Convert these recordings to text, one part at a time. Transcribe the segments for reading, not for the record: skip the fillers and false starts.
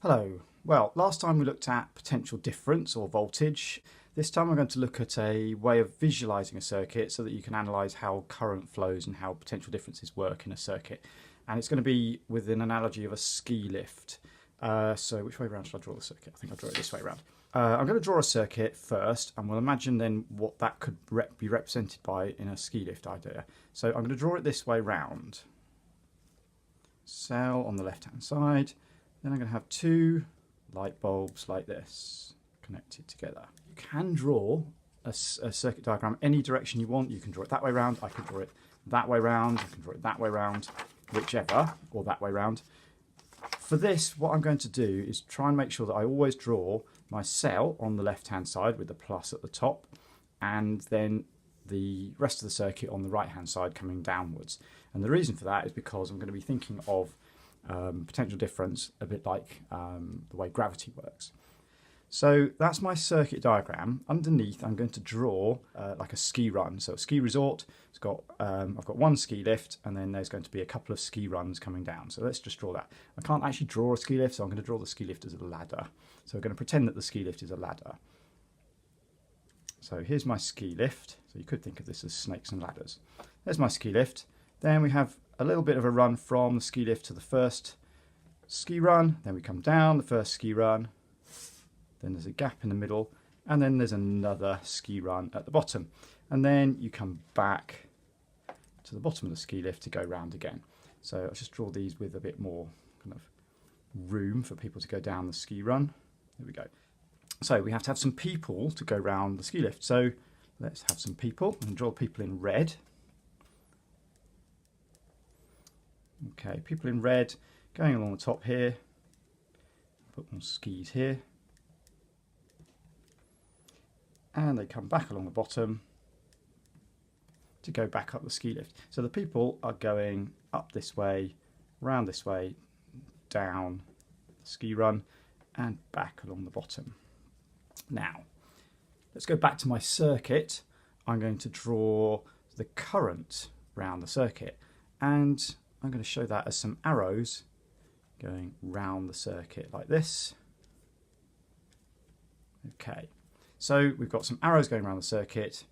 Hello. Well, last time we looked at potential difference or voltage. This time we're going to look at a way of visualizing a circuit so that you can analyze how current flows and how potential differences work in a circuit. And it's going to be with an analogy of a ski lift. So which way around should I draw the circuit? I think I'll draw it this way around. I'm going to draw a circuit first, and we'll imagine then what that could be represented by in a ski lift idea. So I'm going to draw it this way round. Cell on the left-hand side. Then I'm going to have two light bulbs like this connected together. You can draw a circuit diagram any direction you want. You can draw it that way round. I can draw it that way round. I can draw it that way round, whichever, or that way round. For this, what I'm going to do is try and make sure that I always draw my cell on the left-hand side with the plus at the top, and then the rest of the circuit on the right-hand side coming downwards. And the reason for that is because I'm going to be thinking of potential difference a bit like the way gravity works. So that's my circuit diagram. Underneath, I'm going to draw like a ski run. So a ski resort, it's got I've got one ski lift, and then there's going to be a couple of ski runs coming down. So let's just draw that. I can't actually draw a ski lift, so I'm going to draw the ski lift as a ladder. So we're going to pretend that the ski lift is a ladder. So here's my ski lift. So you could think of this as snakes and ladders. There's my ski lift. Then we have a little bit of a run from the ski lift to the first ski run. Then we come down the first ski run. Then there's a gap in the middle. And then there's another ski run at the bottom. And then you come back to the bottom of the ski lift to go round again. So I'll just draw these with a bit more kind of room for people to go down the ski run. There we go. So we have to have some people to go round the ski lift. So let's have some people and draw people in red. Okay, people in red going along the top here. Put more skis here. And they come back along the bottom to go back up the ski lift. So the people are going up this way, round this way, down the ski run, and back along the bottom. Now, let's go back to my circuit. I'm going to draw the current round the circuit, and I'm going to show that as some arrows going round the circuit like this. Okay, so we've got some arrows going around the circuit.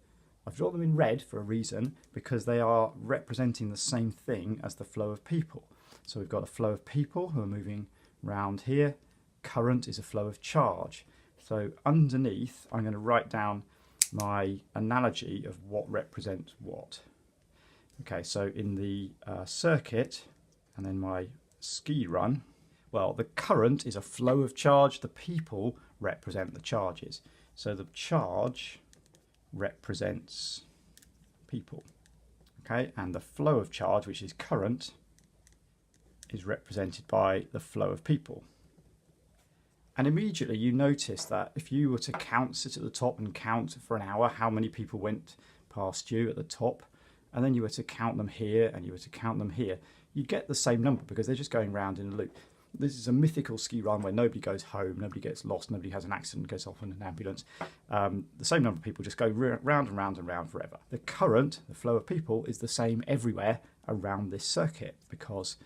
I've drawn them in red for a reason, because they are representing the same thing as the flow of people. So we've got a flow of people who are moving round here. Current is a flow of charge. So underneath, I'm going to write down my analogy of what represents what. Okay, so in the circuit, and then my ski run, well, the current is a flow of charge. The people represent the charges. So the charge represents people. Okay, and the flow of charge, which is current, is represented by the flow of people. And immediately you notice that if you were to sit at the top and count for an hour how many people went past you at the top, and then you were to count them here and you were to count them here, you get the same number because they're just going round in a loop. This is a mythical ski run where nobody goes home, nobody gets lost, nobody has an accident, goes off in an ambulance. The same number of people just go round and round and round forever. The current, the flow of people, is the same everywhere around this circuit because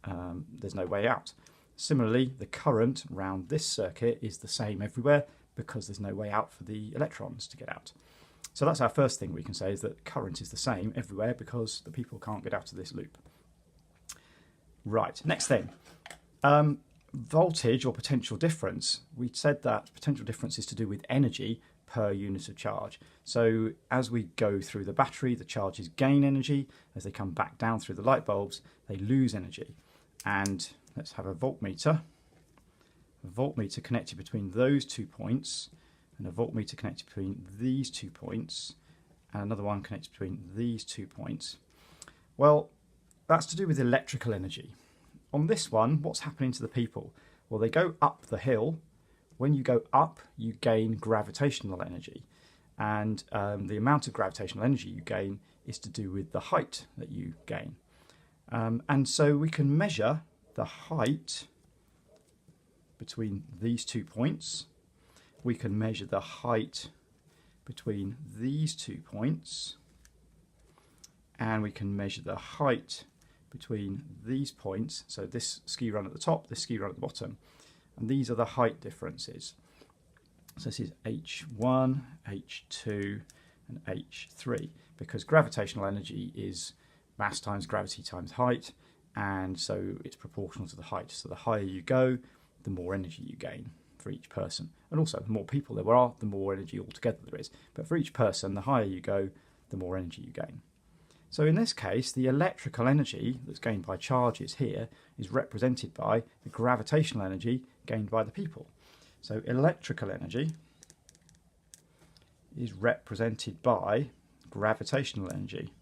there's no way out. Similarly, the current round this circuit is the same everywhere because there's no way out for the electrons to get out. So that's our first thing we can say, is that current is the same everywhere because the people can't get out of this loop. Right, next thing. Voltage or potential difference. We said that potential difference is to do with energy per unit of charge. So as we go through the battery, the charges gain energy. As they come back down through the light bulbs, they lose energy. And let's have a voltmeter. A voltmeter connected between those 2 points, and a voltmeter connected between these 2 points, and another one connected between these 2 points. Well, that's to do with electrical energy. On this one, what's happening to the people? Well, they go up the hill. When you go up, you gain gravitational energy. And the amount of gravitational energy you gain is to do with the height that you gain. And so we can measure the height between these 2 points. We can measure the height between these 2 points. And we can measure the height between these points, so this ski run at the top, this ski run at the bottom, and these are the height differences. So this is H1, H2, and H3, because gravitational energy is mass times gravity times height, and so it's proportional to the height. So the higher you go, the more energy you gain for each person. And also, the more people there are, the more energy altogether there is. But for each person, the higher you go, the more energy you gain. So in this case, the electrical energy that's gained by charges here is represented by the gravitational energy gained by the people. So electrical energy is represented by gravitational energy.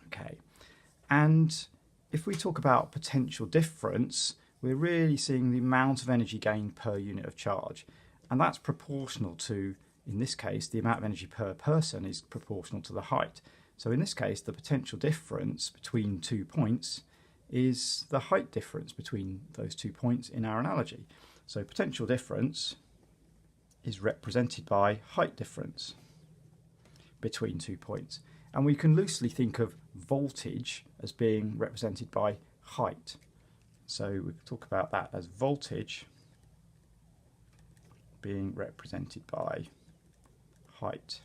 Okay, and if we talk about potential difference, we're really seeing the amount of energy gained per unit of charge, and that's proportional to, in this case, the amount of energy per person is proportional to the height. So in this case, the potential difference between 2 points is the height difference between those 2 points in our analogy. So potential difference is represented by height difference between 2 points. And we can loosely think of voltage as being represented by height. So we can talk about that as voltage being represented by height.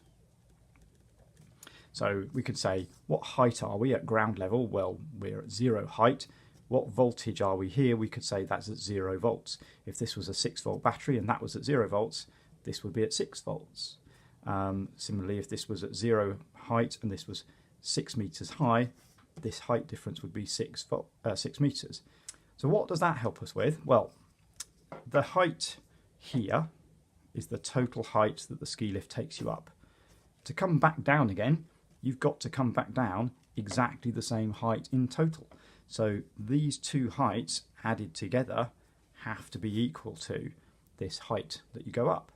So we could say, what height are we at ground level? Well, we're at 0 height. What voltage are we here? We could say that's at 0 volts. If this was a 6-volt battery and that was at 0 volts, this would be at 6 volts. Similarly, if this was at 0 height and this was 6 meters high, this height difference would be 6 meters. So what does that help us with? Well, the height here is the total height that the ski lift takes you up. To come back down again, you've got to come back down exactly the same height in total. So these two heights added together have to be equal to this height that you go up.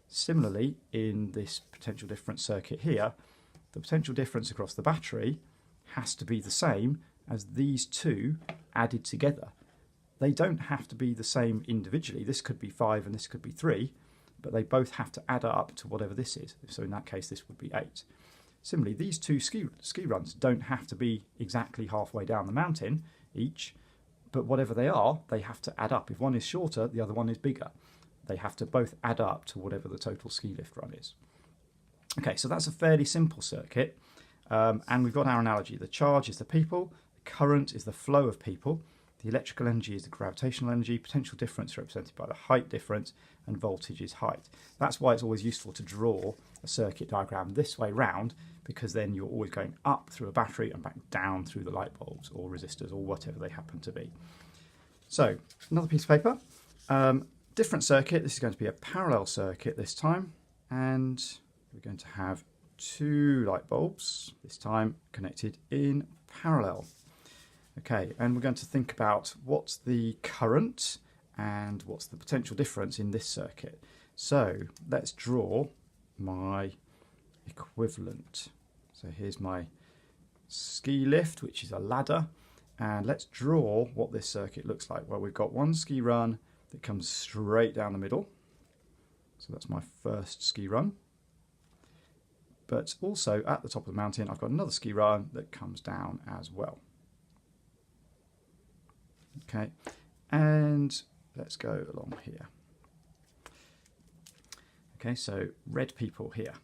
Similarly, in this potential difference circuit here, the potential difference across the battery has to be the same as these two added together. They don't have to be the same individually. This could be 5 and this could be 3, but they both have to add up to whatever this is. So in that case, this would be 8. Similarly, these two ski runs don't have to be exactly halfway down the mountain each, but whatever they are, they have to add up. If one is shorter, the other one is bigger. They have to both add up to whatever the total ski lift run is. Okay, so that's a fairly simple circuit. And we've got our analogy. The charge is the people, the current is the flow of people, the electrical energy is the gravitational energy, potential difference represented by the height difference, and voltage is height. That's why it's always useful to draw a circuit diagram this way round, because then you're always going up through a battery and back down through the light bulbs or resistors or whatever they happen to be. So, another piece of paper. Different circuit. This is going to be a parallel circuit this time, and we're going to have 2 light bulbs, this time connected in parallel. Okay, and we're going to think about what's the current and what's the potential difference in this circuit. So let's draw my equivalent. So here's my ski lift, which is a ladder, and let's draw what this circuit looks like. Well, we've got one ski run that comes straight down the middle. So that's my first ski run. But also at the top of the mountain, I've got another ski run that comes down as well. Okay, and let's go along here. Okay, so red people here.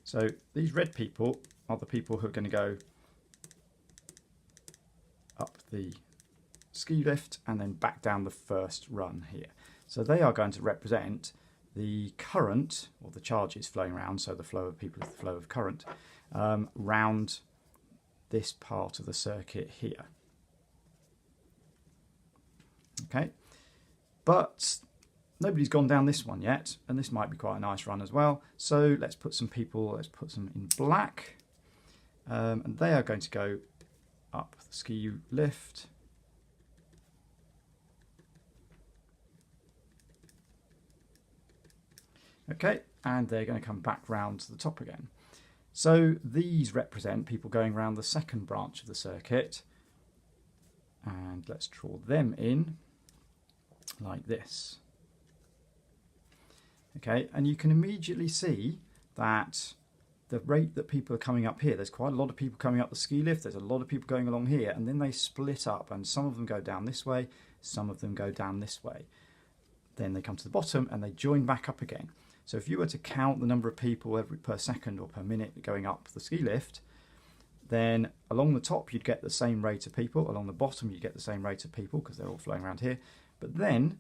So these red people are the people who are going to go up the ski lift and then back down the first run here. So they are going to represent the current, or the charges flowing around, so the flow of people is the flow of current, round this part of the circuit here. Okay, but nobody's gone down this one yet, and this might be quite a nice run as well. So let's put some people, let's put some in black, and they are going to go up the ski lift. Okay, and they're going to come back round to the top again. So these represent people going around the second branch of the circuit, and let's draw them in like this. Okay, and you can immediately see that the rate that people are coming up here, there's quite a lot of people coming up the ski lift, there's a lot of people going along here, and then they split up, and some of them go down this way, some of them go down this way. Then they come to the bottom and they join back up again. So if you were to count the number of people per second or per minute going up the ski lift, then along the top you'd get the same rate of people, along the bottom you'd get the same rate of people because they're all flowing around here, but then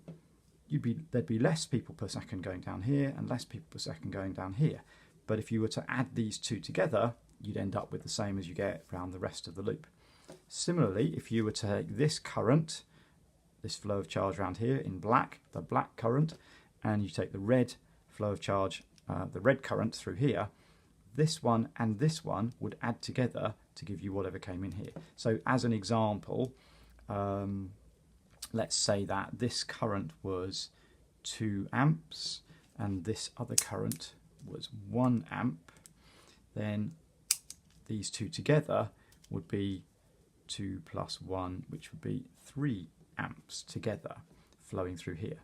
there'd be less people per second going down here and less people per second going down here. But if you were to add these two together, you'd end up with the same as you get around the rest of the loop. Similarly, if you were to take this current, this flow of charge around here in black, the black current, and you take the red flow of charge, the red current through here, this one and this one would add together to give you whatever came in here. So as an example, let's say that this current was 2 amps and this other current was 1 amp, then these two together would be 2 plus 1, which would be 3 amps together flowing through here.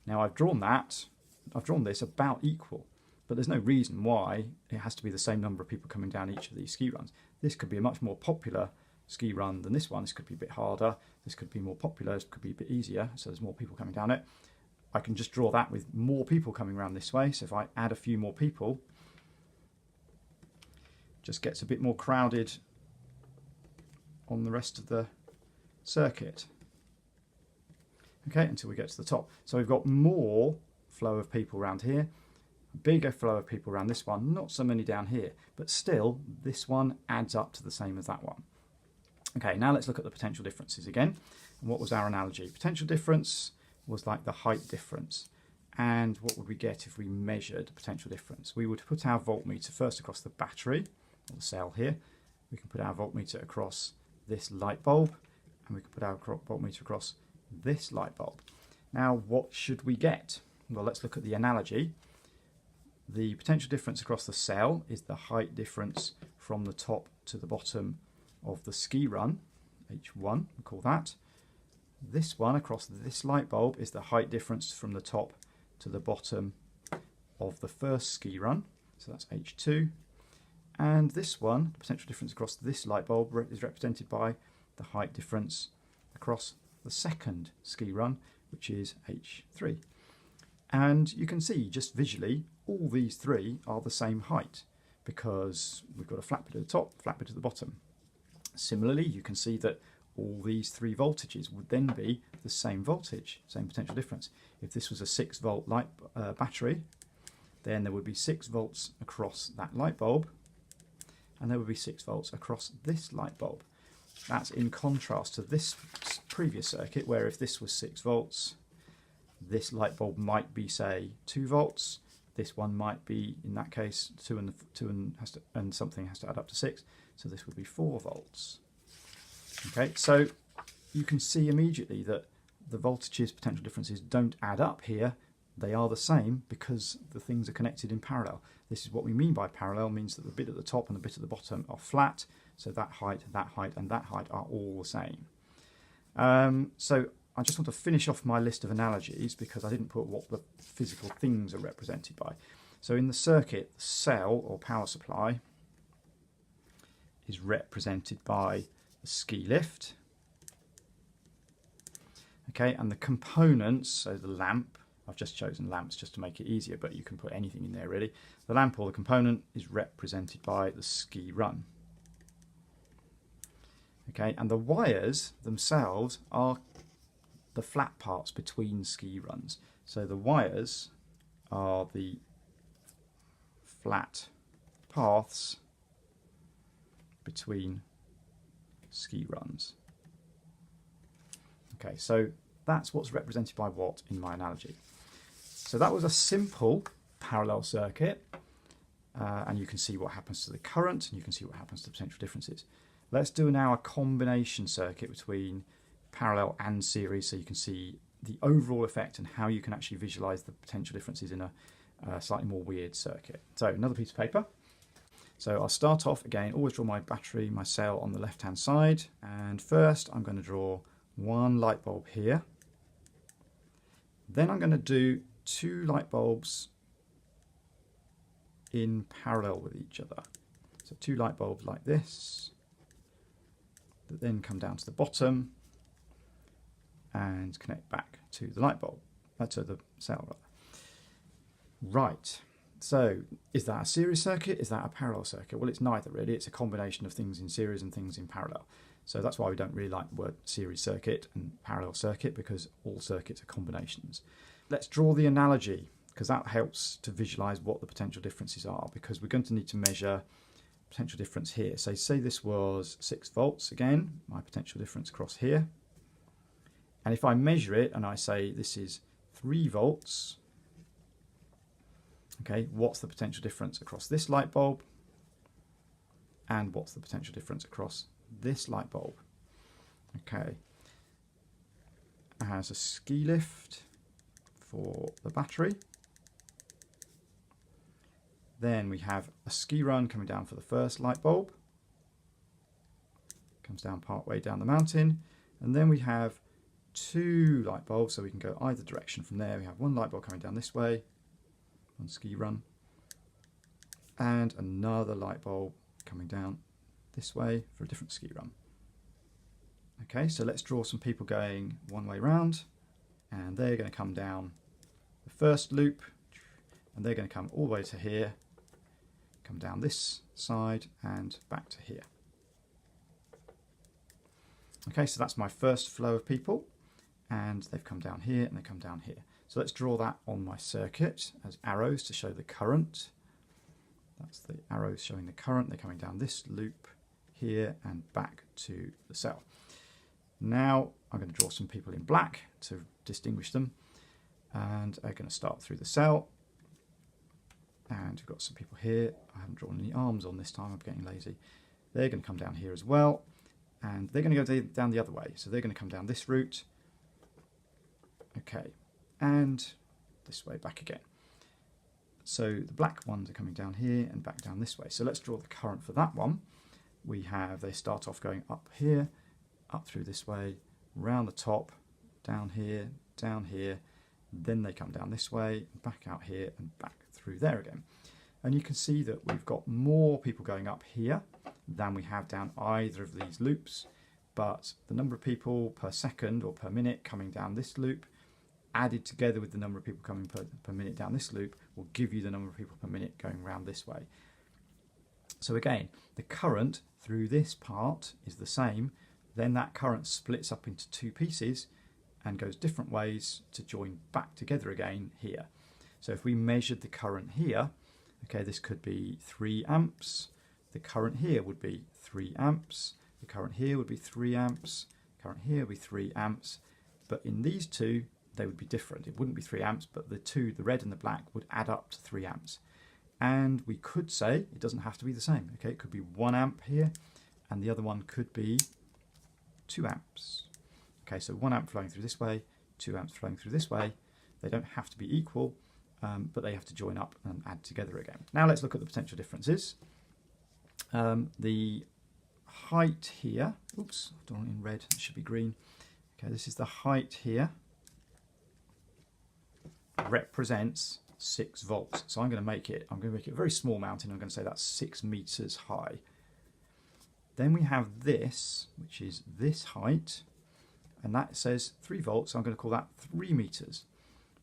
Now I've drawn this about equal, but there's no reason why it has to be the same number of people coming down each of these ski runs. This could be a much more popular ski run than this one. This could be a bit harder, this could be more popular, this could be a bit easier, so there's more people coming down it. I can just draw that with more people coming around this way. So if I add a few more people, it just gets a bit more crowded on the rest of the circuit. Okay, until we get to the top. So we've got more flow of people around here, a bigger flow of people around this one, not so many down here, but still this one adds up to the same as that one. Okay, now let's look at the potential differences again. And what was our analogy? Potential difference was like the height difference. And what would we get if we measured potential difference? We would put our voltmeter first across the battery, or the cell here. We can put our voltmeter across this light bulb, and we can put our voltmeter across this light bulb. Now, what should we get? Well, let's look at the analogy. The potential difference across the cell is the height difference from the top to the bottom of the ski run, H1, we call that. This one across this light bulb is the height difference from the top to the bottom of the first ski run, so that's H2. And this one, the potential difference across this light bulb, is represented by the height difference across the second ski run, which is H3. And you can see just visually all these three are the same height because we've got a flat bit at the top, flat bit at the bottom. Similarly, you can see that all these three voltages would then be the same voltage, same potential difference. If this was a 6-volt light battery, then there would be 6 volts across that light bulb, and there would be 6 volts across this light bulb. That's in contrast to this previous circuit, where if this was 6 volts, this light bulb might be, say, 2 volts. This one might be, in that case, 2 and something has to add up to 6. So this would be 4 volts. Okay, so you can see immediately that the voltages, potential differences don't add up here. They are the same because the things are connected in parallel. This is what we mean by parallel, means that the bit at the top and the bit at the bottom are flat. So that height, and that height are all the same. So I just want to finish off my list of analogies because I didn't put what the physical things are represented by. So in the circuit, the cell or power supply is represented by the ski lift. Okay, and the components, so the lamp, I've just chosen lamps just to make it easier, but you can put anything in there really. The lamp or the component is represented by the ski run. Okay, and the wires themselves are the flat parts between ski runs. So the wires are the flat paths between ski runs. Okay, so that's what's represented by what in my analogy. So that was a simple parallel circuit, and you can see what happens to the current, and you can see what happens to the potential differences. Let's do now a combination circuit between parallel and series, so you can see the overall effect and how you can actually visualize the potential differences in a slightly more weird circuit. So another piece of paper. So I'll start off again, always draw my battery, my cell on the left hand side, and first I'm going to draw one light bulb here. Then I'm going to do 2 light bulbs in parallel with each other. So 2 light bulbs like this that then come down to the bottom and connect back to the light bulb, to the cell rather. Right, so is that a series circuit? Is that a parallel circuit? Well, it's neither really. It's a combination of things in series and things in parallel. So that's why we don't really like the word series circuit and parallel circuit, because all circuits are combinations. Let's draw the analogy, because that helps to visualize what the potential differences are, because we're going to need to measure potential difference here. So say this was 6 volts again, my potential difference across here. And if I measure it and I say this is 3 volts, okay, what's the potential difference across this light bulb? And what's the potential difference across this light bulb? Okay. It has a ski lift for the battery. Then we have a ski run coming down for the first light bulb. Comes down part way down the mountain. And then we have 2 light bulbs, so we can go either direction from there. We have 1 light bulb coming down this way, 1 ski run, and another light bulb coming down this way for a different ski run. Okay, so let's draw some people going one way round, and they're going to come down the first loop, and they're going to come all the way to here, come down this side and back to here. Okay, so that's my first flow of people, and they've come down here and they come down here. So let's draw that on my circuit as arrows to show the current. That's the arrows showing the current. They're coming down this loop here and back to the cell. Now I'm going to draw some people in black to distinguish them, and I'm going to start through the cell. And we've got some people here. I haven't drawn any arms on this time, I'm getting lazy. They're going to come down here as well, and they're going to go down the other way. So they're going to come down this route. Okay, and this way back again. So the black ones are coming down here and back down this way. So let's draw the current for that one. We have, they start off going up here, up through this way, round the top, down here, then they come down this way, back out here and back through there again. And you can see that we've got more people going up here than we have down either of these loops, but the number of people per second or per minute coming down this loop added together with the number of people coming per minute down this loop will give you the number of people per minute going round this way. So again, the current through this part is the same, then that current splits up into 2 pieces and goes different ways to join back together again here. So if we measured the current here, okay, this could be 3 amps, the current here would be 3 amps, the current here would be 3 amps, current here would be 3 amps, but in these two, they would be different. It wouldn't be 3 amps, but the two, the red and the black, would add up to 3 amps. And we could say, it doesn't have to be the same, okay? It could be 1 amp here, and the other one could be 2 amps. Okay, so 1 amp flowing through this way, 2 amps flowing through this way. They don't have to be equal, but they have to join up and add together again. Now let's look at the potential differences. The height here, oops, I've drawn it in red, it should be green. Okay, this is the height here, represents 6 volts. So I'm going to make it a very small mountain. I'm going to say that's 6 meters high. Then we have this, which is this height, and that says 3 volts. So I'm going to call that 3 meters.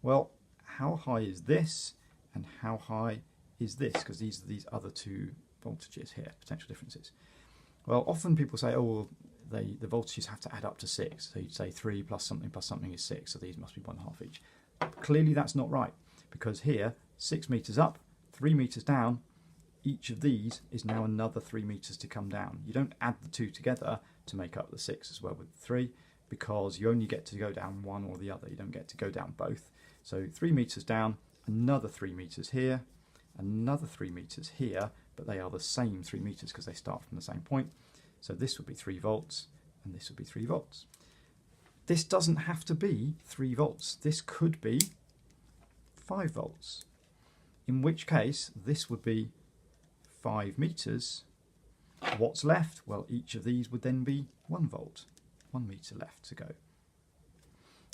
Well, how high is this and how high is this? Because these are these other 2 voltages here, potential differences. Well, often people say, oh, well, the voltages have to add up to 6. So you'd say 3 plus something is 6. So these must be 1/2 each. Clearly that's not right, because here 6 meters up, 3 meters down, each of these is now another 3 meters to come down. You don't add the 2 together to make up the 6 as well with 3, because you only get to go down one or the other. You don't get to go down both. So 3 meters down, another 3 meters here, another 3 meters here, but they are the same 3 meters because they start from the same point. So this would be 3 volts and this would be 3 volts. This doesn't have to be 3 volts. This could be 5 volts, in which case this would be 5 meters. What's left? Well, each of these would then be 1 volt, 1 meter left to go.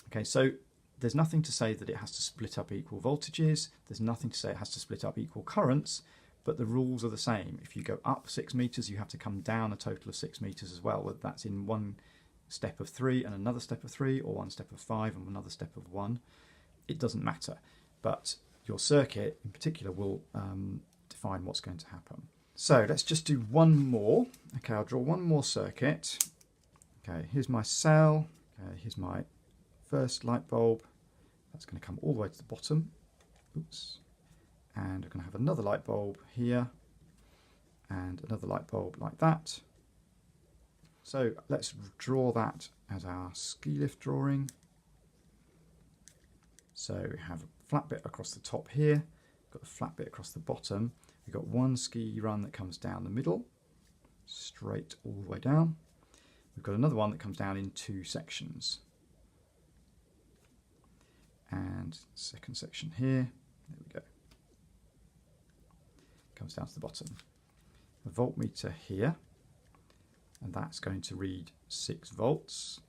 Okay, so there's nothing to say that it has to split up equal voltages. There's nothing to say it has to split up equal currents, but the rules are the same. If you go up 6 meters, you have to come down a total of 6 meters as well, whether that's in one step of 3 and another step of 3, or one step of 5 and another step of 1. It doesn't matter, but your circuit in particular will define what's going to happen. So let's just do one more. Okay, I'll draw one more circuit. Okay, here's my cell. Okay, here's my first light bulb. That's going to come all the way to the bottom. Oops. And we're going to have another light bulb here and another light bulb like that. So let's draw that as our ski lift drawing. So we have a flat bit across the top here, got a flat bit across the bottom. We've got one ski run that comes down the middle, straight all the way down. We've got another one that comes down in 2 sections. And second section here, there we go. Comes down to the bottom. A voltmeter here, and that's going to read 6 volts.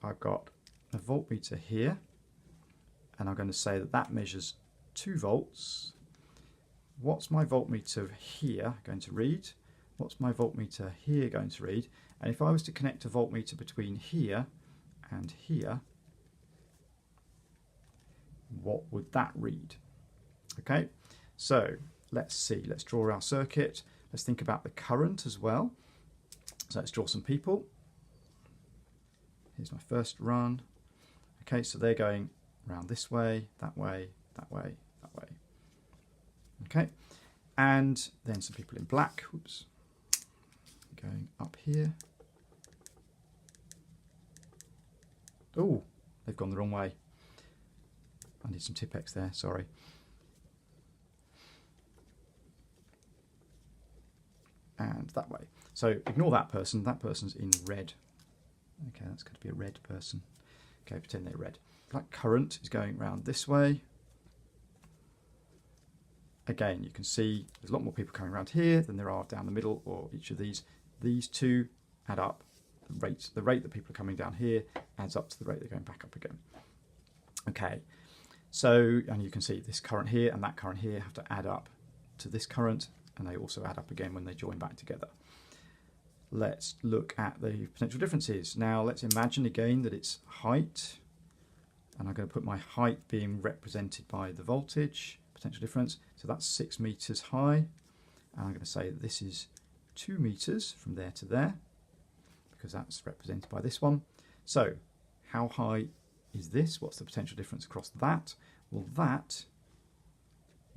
I've got a voltmeter here, and I'm going to say that that measures 2 volts. What's my voltmeter here going to read? What's my voltmeter here going to read? And if I was to connect a voltmeter between here and here, what would that read? Okay, so let's see, let's draw our circuit. Let's think about the current as well. So let's draw some people. Here's my first run. Okay, so they're going around this way, that way, that way, that way. Okay, and then some people in black, oops, going up here. Oh, they've gone the wrong way. I need some Tipex there, sorry. And that way. So ignore that person, that person's in red. Okay, that's going to be a red person. Okay, pretend they're red. Black current is going around this way. Again, you can see there's a lot more people coming around here than there are down the middle or each of these. These two add up. The rate that people are coming down here adds up to the rate they're going back up again. Okay, so, and you can see this current here and that current here have to add up to this current, and they also add up again when they join back together. Let's look at the potential differences. Now let's imagine again that it's height, and I'm going to put my height being represented by the voltage potential difference. So that's 6 meters high, and I'm going to say that this is 2 meters from there to there, because that's represented by this one. So how high is this? What's the potential difference across that? Well, that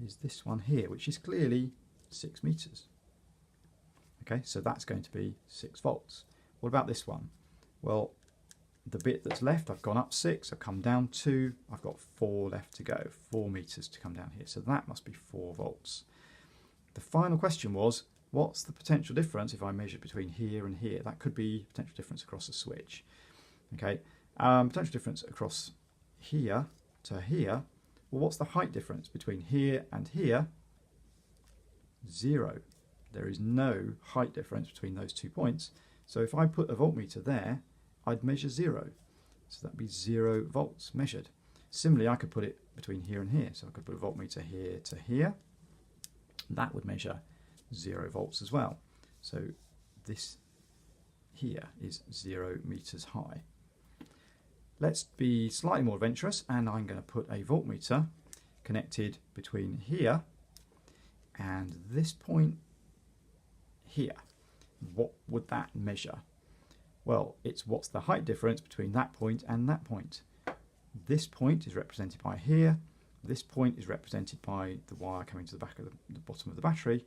is this one here, which is clearly 6 meters. Okay, so that's going to be 6 volts. What about this one? Well, the bit that's left, I've gone up 6, I've come down 2, I've got 4 left to go, 4 meters to come down here. So that must be 4 volts. The final question was, what's the potential difference if I measure between here and here? That could be potential difference across a switch. Okay, potential difference across here to here. Well, what's the height difference between here and here? 0. There is no height difference between those 2 points. So if I put a voltmeter there, I'd measure 0. So that'd be 0 volts measured. Similarly, I could put it between here and here. So I could put a voltmeter here to here. That would measure 0 volts as well. So this here is 0 meters high. Let's be slightly more adventurous, and I'm going to put a voltmeter connected between here and this point here. What would that measure? Well, it's what's the height difference between that point and that point. This point is represented by here. This point is represented by the wire coming to the back of the bottom of the battery.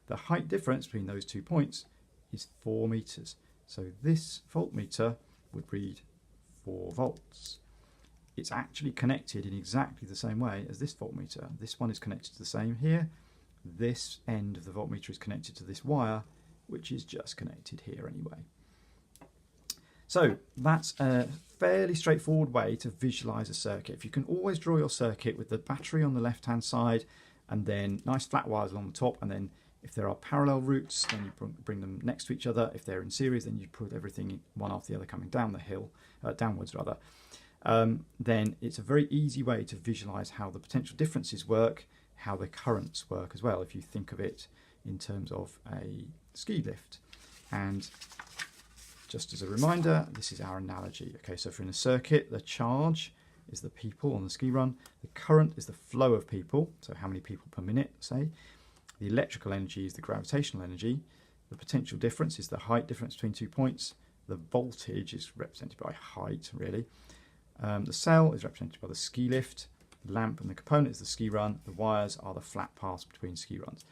The height difference between those 2 points is 4 meters. So this voltmeter would read 4 volts. It's actually connected in exactly the same way as this voltmeter. This one is connected to the same here. This end of the voltmeter is connected to this wire, which is just connected here anyway. So that's a fairly straightforward way to visualize a circuit. If you can always draw your circuit with the battery on the left-hand side and then nice flat wires along the top, and then if there are parallel routes, then you bring them next to each other. If they're in series, then you put everything one after the other coming down the hill, downwards rather. Then it's a very easy way to visualize how the potential differences work, how the currents work as well, if you think of it in terms of a ski lift. And just as a reminder, this is our analogy. Okay, so if you're in a circuit, the charge is the people on the ski run. The current is the flow of people, so how many people per minute, say. The electrical energy is the gravitational energy. The potential difference is the height difference between 2 points. The voltage is represented by height, really. The cell is represented by the ski lift. The lamp and the component is the ski run. The wires are the flat paths between ski runs.